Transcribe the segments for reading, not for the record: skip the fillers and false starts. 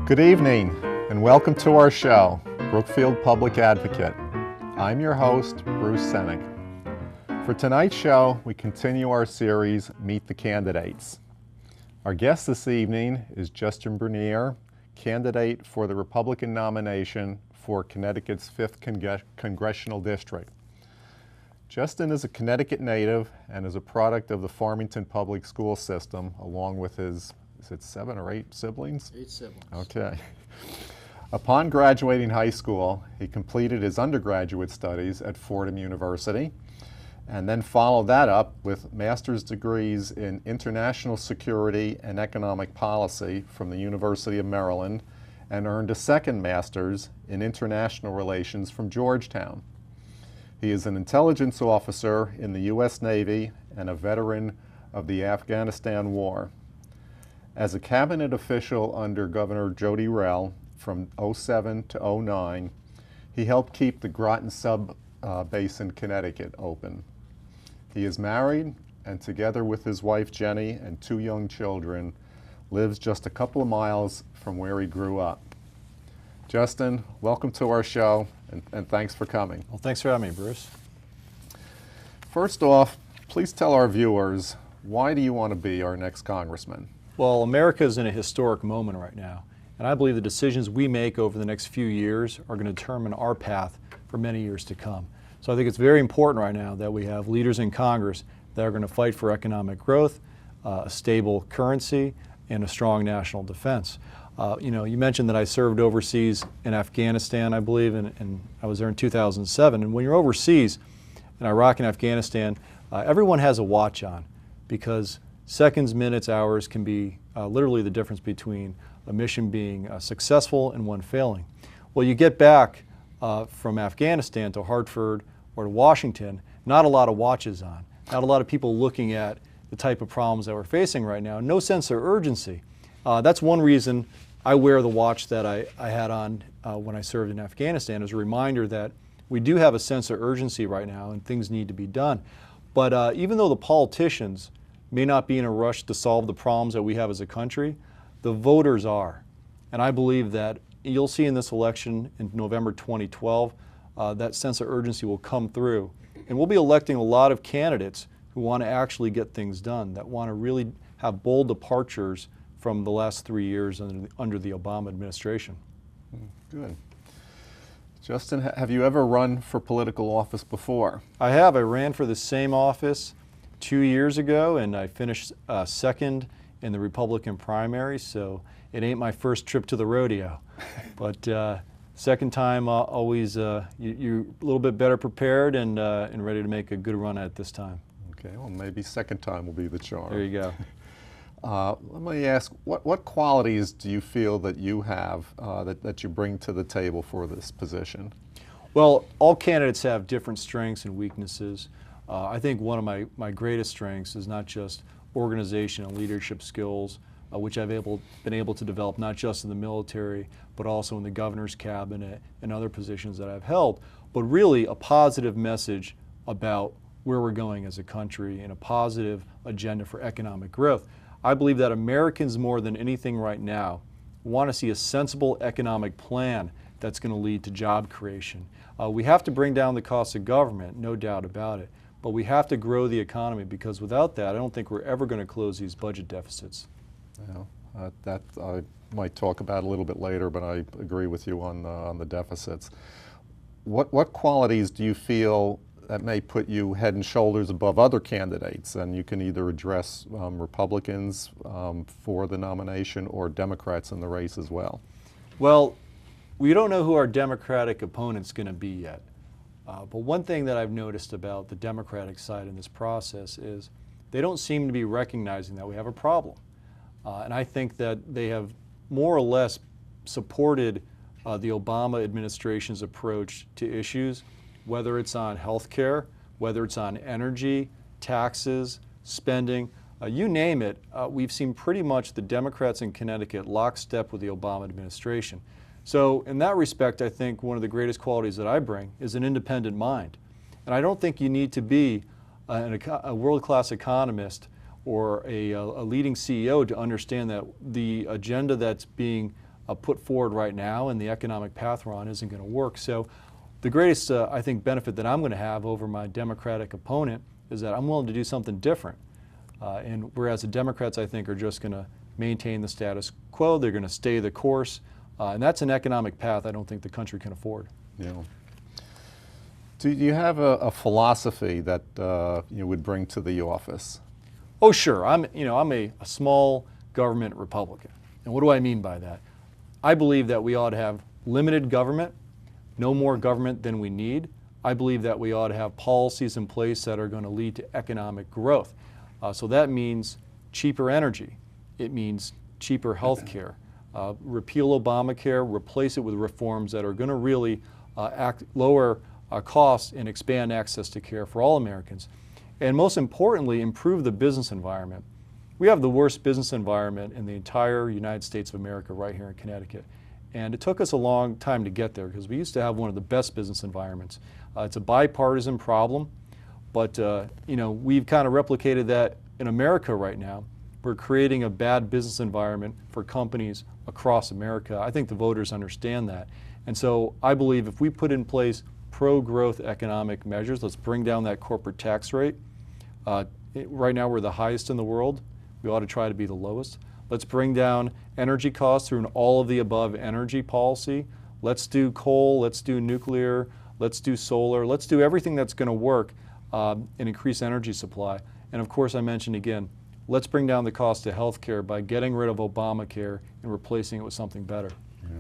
Good evening and welcome to our show, Brookfield Public Advocate. I'm your host, Bruce Senig. For tonight's show, we continue our series, Meet the Candidates. Our guest this evening is Justin Bernier, candidate for the Republican nomination for Connecticut's 5th Congressional District. Justin is a Connecticut native and is a product of the Farmington Public School System, along with his, is it 7 or 8 siblings? 8 siblings. Okay. Upon graduating high school, he completed his undergraduate studies at Fordham University and then followed that up with master's degrees in international security and economic policy from the University of Maryland and earned a second master's in international relations from Georgetown. He is an intelligence officer in the U.S. Navy and a veteran of the Afghanistan War. As a cabinet official under Governor Jody Rell from 2007 to 2009, he helped keep the Groton Sub base in Connecticut open. He is married and together with his wife Jenny and 2 young children, lives just a couple of miles from where he grew up. Justin, welcome to our show and thanks for coming. Well, thanks for having me, Bruce. First off, please tell our viewers, why do you want to be our next congressman? Well, America is in a historic moment right now, and I believe the decisions we make over the next few years are going to determine our path for many years to come. So I think it's very important right now that we have leaders in Congress that are going to fight for economic growth, a stable currency, and a strong national defense. You mentioned that I served overseas in Afghanistan, I believe, and I was there in 2007. And when you're overseas in Iraq and Afghanistan, everyone has a watch on because seconds, minutes, hours can be literally the difference between a mission being successful and one failing. Well, you get back from Afghanistan to Hartford or to Washington, not a lot of watches on, not a lot of people looking at the type of problems that we're facing right now, no sense of urgency. That's one reason I wear the watch that I had on when I served in Afghanistan as a reminder that we do have a sense of urgency right now and things need to be done. But even though the politicians may not be in a rush to solve the problems that we have as a country, the voters are. And I believe that you'll see in this election in November 2012, that sense of urgency will come through. And we'll be electing a lot of candidates who want to actually get things done, that want to really have bold departures from the last 3 years under the Obama administration. Good. Justin, have you ever run for political office before? I have. I ran for the same office 2 years ago, and I finished second in the Republican primary, so it ain't my first trip to the rodeo. But second time, always you're a little bit better prepared and ready to make a good run at this time. Okay, well maybe second time will be the charm. There you go. Let me ask, what qualities do you feel that you have that you bring to the table for this position? Well, all candidates have different strengths and weaknesses. I think one of my greatest strengths is not just organization and leadership skills, which I've been able to develop not just in the military, but also in the governor's cabinet and other positions that I've held, but really a positive message about where we're going as a country and a positive agenda for economic growth. I believe that Americans more than anything right now want to see a sensible economic plan that's going to lead to job creation. We have to bring down the cost of government, no doubt about it, but we have to grow the economy because without that, I don't think we're ever going to close these budget deficits. Yeah, that I might talk about a little bit later, but I agree with you on the deficits. What qualities do you feel that may put you head and shoulders above other candidates, and you can either address Republicans for the nomination or Democrats in the race as well? Well, we don't know who our Democratic opponent's going to be yet. But one thing that I've noticed about the Democratic side in this process is they don't seem to be recognizing that we have a problem. And I think that they have more or less supported the Obama administration's approach to issues, whether it's on health care, whether it's on energy, taxes, spending, you name it. We've seen pretty much the Democrats in Connecticut lockstep with the Obama administration. So in that respect, I think one of the greatest qualities that I bring is an independent mind. And I don't think you need to be a world-class economist or a leading CEO to understand that the agenda that's being put forward right now, and the economic path we're on isn't going to work. So the greatest, I think, benefit that I'm going to have over my Democratic opponent is that I'm willing to do something different. And whereas the Democrats, I think, are just going to maintain the status quo, they're going to stay the course, and that's an economic path I don't think the country can afford. Yeah. Do you have a philosophy that you would bring to the office? Oh, sure. I'm a small government Republican. And what do I mean by that? I believe that we ought to have limited government, no more government than we need. I believe that we ought to have policies in place that are going to lead to economic growth. So that means cheaper energy. It means cheaper health care. Repeal Obamacare, replace it with reforms that are going to really lower costs and expand access to care for all Americans. And most importantly, improve the business environment. We have the worst business environment in the entire United States of America right here in Connecticut. And it took us a long time to get there because we used to have one of the best business environments. It's a bipartisan problem, but we've kind of replicated that in America right now. We're creating a bad business environment for companies across America. I think the voters understand that. And so I believe if we put in place pro-growth economic measures, let's bring down that corporate tax rate. Right now we're the highest in the world. We ought to try to be the lowest. Let's bring down energy costs through an all-of-the-above energy policy. Let's do coal, let's do nuclear, let's do solar, let's do everything that's going to work and increase energy supply. And of course, I mentioned again, let's bring down the cost of health care by getting rid of Obamacare and replacing it with something better. Yeah.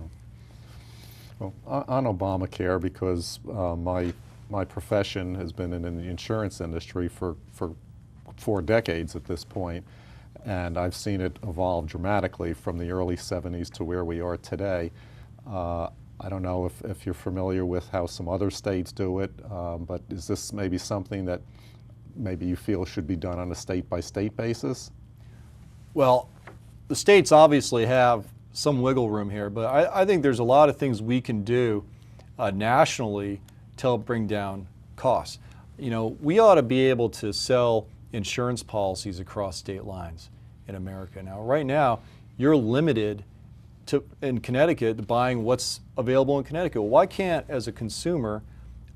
Well, on Obamacare, because my profession has been in the insurance industry for 4 decades at this point, and I've seen it evolve dramatically from the early 70s to where we are today. I don't know if you're familiar with how some other states do it, but is this maybe something that maybe you feel should be done on a state-by-state basis? Well, the states obviously have some wiggle room here, but I think there's a lot of things we can do nationally to help bring down costs. We ought to be able to sell insurance policies across state lines in America. Now, right now, you're limited in Connecticut to buying what's available in Connecticut. Why can't, as a consumer,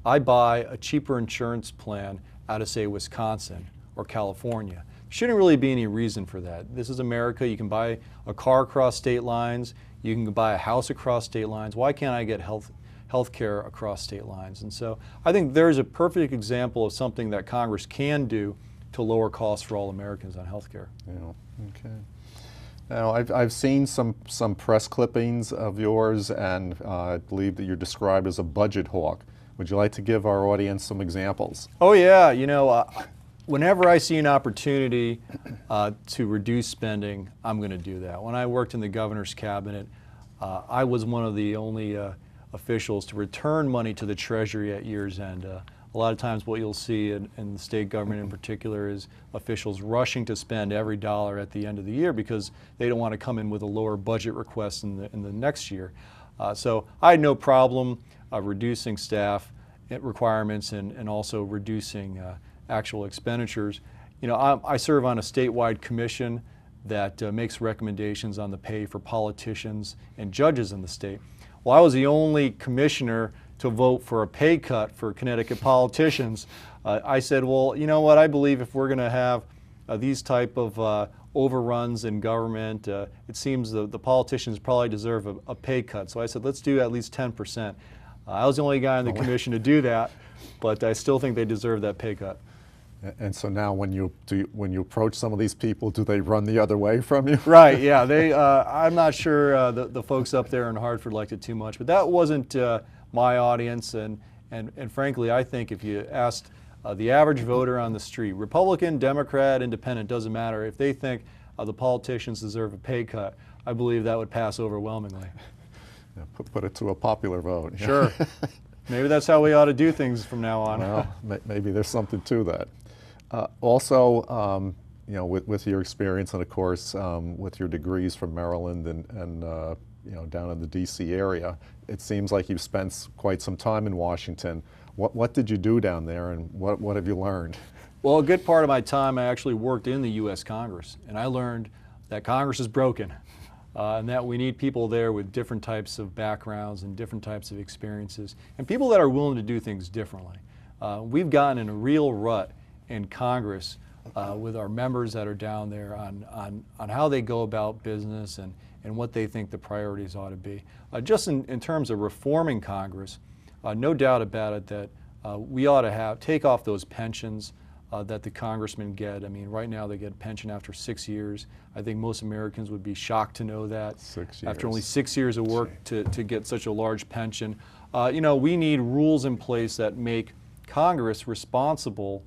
I buy a cheaper insurance plan out of, say, Wisconsin or California? There shouldn't really be any reason for that. This is America. You can buy a car across state lines. You can buy a house across state lines. Why can't I get health care across state lines? And so I think there's a perfect example of something that Congress can do to lower costs for all Americans on health care. Yeah, okay. Now, I've seen some press clippings of yours, and I believe that you're described as a budget hawk. Would you like to give our audience some examples? Oh yeah, whenever I see an opportunity to reduce spending, I'm going to do that. When I worked in the governor's cabinet, I was one of the only officials to return money to the Treasury at year's end. A lot of times what you'll see in the state government in particular is officials rushing to spend every dollar at the end of the year because they don't want to come in with a lower budget request in the next year. So I had no problem reducing staff requirements and also reducing actual expenditures. I serve on a statewide commission that makes recommendations on the pay for politicians and judges in the state. Well, I was the only commissioner to vote for a pay cut for Connecticut politicians. I said, well, you know what, I believe if we're going to have these type of overruns in government, it seems the politicians probably deserve a pay cut. So I said, let's do at least 10%. I was the only guy on the commission to do that, but I still think they deserve that pay cut. And so now when you approach some of these people, do they run the other way from you? Right, yeah. I'm not sure the folks up there in Hartford liked it too much, but that wasn't my audience, and frankly, I think if you asked the average voter on the street, Republican, Democrat, Independent, doesn't matter, if they think the politicians deserve a pay cut, I believe that would pass overwhelmingly. Yeah, put it to a popular vote. Sure. Maybe that's how we ought to do things from now on. Well, maybe there's something to that. Also, with your experience and of course with your degrees from Maryland and down in the D.C. area, it seems like you've spent quite some time in Washington. What did you do down there, and what have you learned? Well, a good part of my time I actually worked in the U.S. Congress, and I learned that Congress is broken. and that we need people there with different types of backgrounds and different types of experiences, and people that are willing to do things differently. We've gotten in a real rut in Congress with our members that are down there on how they go about business and what they think the priorities ought to be. Just in terms of reforming Congress, no doubt about it that we ought to take off those pensions that the congressmen get. I mean, right now they get a pension after 6 years. I think most Americans would be shocked to know that. 6 years. After only 6 years of work to get such a large pension. You know, we need rules in place that make Congress responsible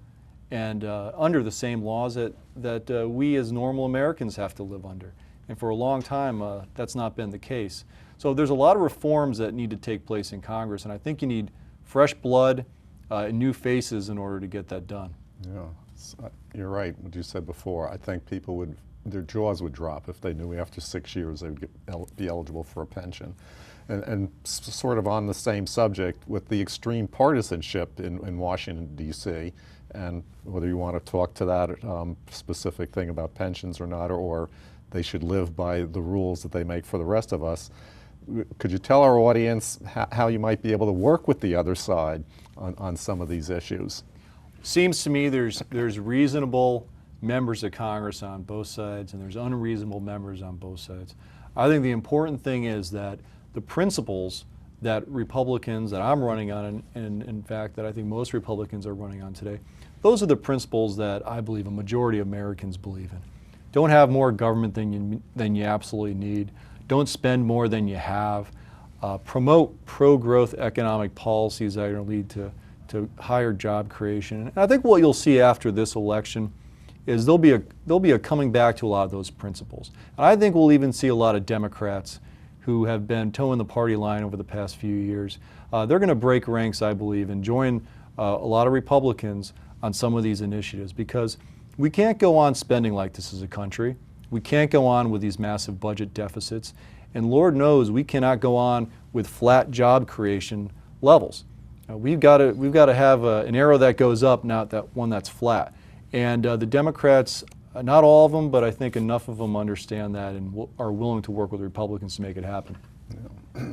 and under the same laws that we as normal Americans have to live under. And for a long time, that's not been the case. So there's a lot of reforms that need to take place in Congress, and I think you need fresh blood and new faces in order to get that done. Yeah, you're right, what you said before. I think people their jaws would drop if they knew after 6 years they would be eligible for a pension. And sort of on the same subject, with the extreme partisanship in Washington, D.C., and whether you want to talk to that specific thing about pensions or not, or they should live by the rules that they make for the rest of us, could you tell our audience how you might be able to work with the other side on some of these issues? Seems to me there's reasonable members of Congress on both sides, and there's unreasonable members on both sides. I think the important thing is that the principles that Republicans, that I'm running on, and in fact that I think most Republicans are running on today, those are the principles that I believe a majority of Americans believe in. Don't have more government than you absolutely need. Don't spend more than you have. Promote pro-growth economic policies that are going to lead to higher job creation. And I think what you'll see after this election is there'll be a coming back to a lot of those principles. And I think we'll even see a lot of Democrats who have been towing the party line over the past few years. They're going to break ranks, I believe, and join a lot of Republicans on some of these initiatives, because we can't go on spending like this as a country. We can't go on with these massive budget deficits. And Lord knows we cannot go on with flat job creation levels. We've got to have an arrow that goes up, not that one that's flat. And the Democrats, not all of them, but I think enough of them understand that and are willing to work with Republicans to make it happen. Yeah.